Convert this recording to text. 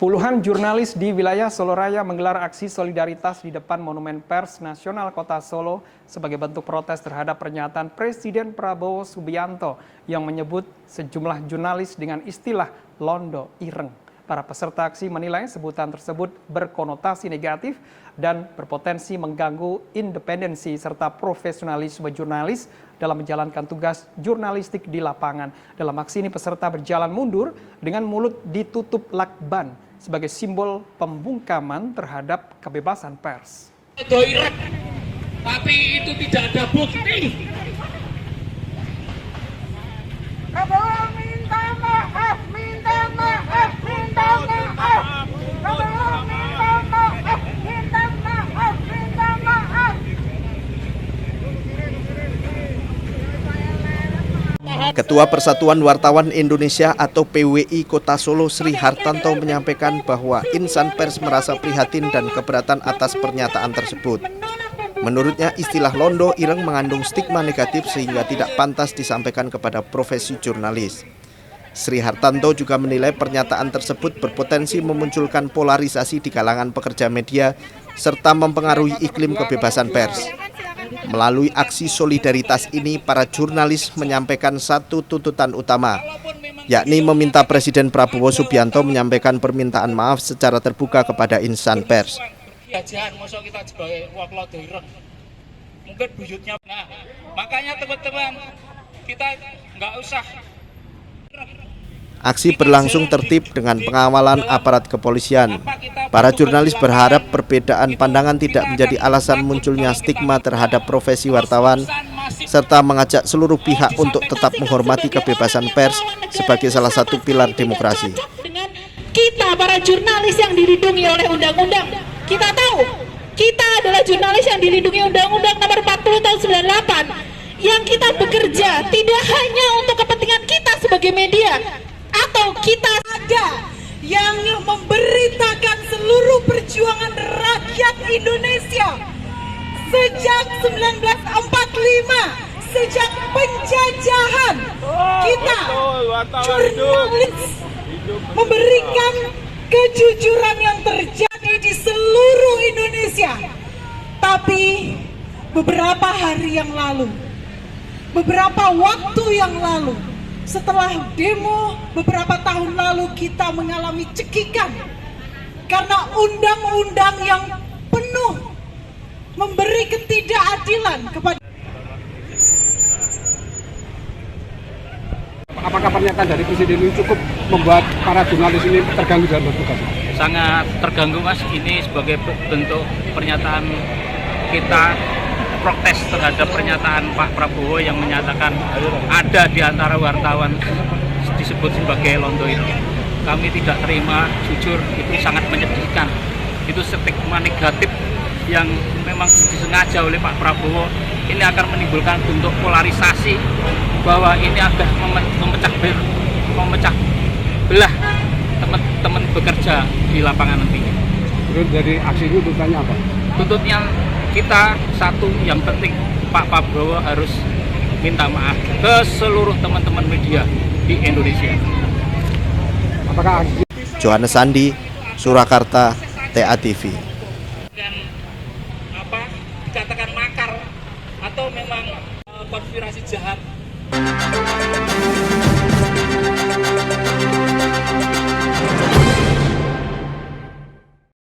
Puluhan jurnalis di wilayah Solo Raya menggelar aksi solidaritas di depan Monumen Pers Nasional Kota Solo sebagai bentuk protes terhadap pernyataan Presiden Prabowo Subianto yang menyebut sejumlah jurnalis dengan istilah londo ireng. Para peserta aksi menilai sebutan tersebut berkonotasi negatif dan berpotensi mengganggu independensi serta profesionalisme jurnalis dalam menjalankan tugas jurnalistik di lapangan. Dalam aksi ini peserta berjalan mundur dengan mulut ditutup lakban sebagai simbol pembungkaman terhadap kebebasan pers. Tapi itu tidak ada bukti. Prabowo minta maaf, minta maaf, minta maaf. Prabowo minta maaf, minta maaf, minta maaf. Ketua Persatuan Wartawan Indonesia atau PWI Kota Solo Sri Hartanto menyampaikan bahwa insan pers merasa prihatin dan keberatan atas pernyataan tersebut. Menurutnya istilah londo ireng mengandung stigma negatif sehingga tidak pantas disampaikan kepada profesi jurnalis. Sri Hartanto juga menilai pernyataan tersebut berpotensi memunculkan polarisasi di kalangan pekerja media serta mempengaruhi iklim kebebasan pers. Melalui aksi solidaritas ini, para jurnalis menyampaikan satu tuntutan utama, yakni meminta Presiden Prabowo Subianto menyampaikan permintaan maaf secara terbuka kepada insan pers. Mungkin bujutnya. Nah, makanya teman-teman kita nggak usah. Aksi berlangsung tertib dengan pengawalan aparat kepolisian. Para jurnalis berharap perbedaan pandangan tidak menjadi alasan munculnya stigma terhadap profesi wartawan, serta mengajak seluruh pihak untuk tetap menghormati kebebasan pers sebagai salah satu pilar demokrasi. Dengan kita para jurnalis yang dilindungi oleh undang-undang, kita tahu kita adalah jurnalis yang dilindungi Undang-Undang Nomor 40 Tahun 98, yang kita bekerja tidak hanya untuk kepentingan kita sebagai media, atau kita ada yang memberitakan seluruh perjuangan rakyat Indonesia sejak 1945, sejak penjajahan kita jurnalis memberikan kejujuran yang terjadi di seluruh Indonesia. Tapi beberapa hari yang lalu, beberapa waktu yang lalu, setelah demo beberapa tahun lalu, kita mengalami cekikan karena undang-undang yang penuh memberi ketidakadilan kepada. Apakah pernyataan dari Presiden ini cukup membuat para jurnalis ini terganggu dalam bertugas? Sangat terganggu, Mas. Ini sebagai bentuk pernyataan kita protes terhadap pernyataan Pak Prabowo yang menyatakan ada di antara wartawan disebut sebagai londo itu. Kami tidak terima, jujur itu sangat menyedihkan. Itu stigma negatif yang memang disengaja oleh Pak Prabowo. Ini akan menimbulkan bentuk polarisasi bahwa ini akan memecah belah teman-teman bekerja di lapangan nantinya. Terus dari aksi itu tuntutannya apa? Tuntutnya kita satu, yang penting Pak Prabowo harus minta maaf ke seluruh teman-teman media di Indonesia. Apakah Johannes Sandi, Surakarta, TA TV. Dan dikatakan makar atau memang konspirasi jahat.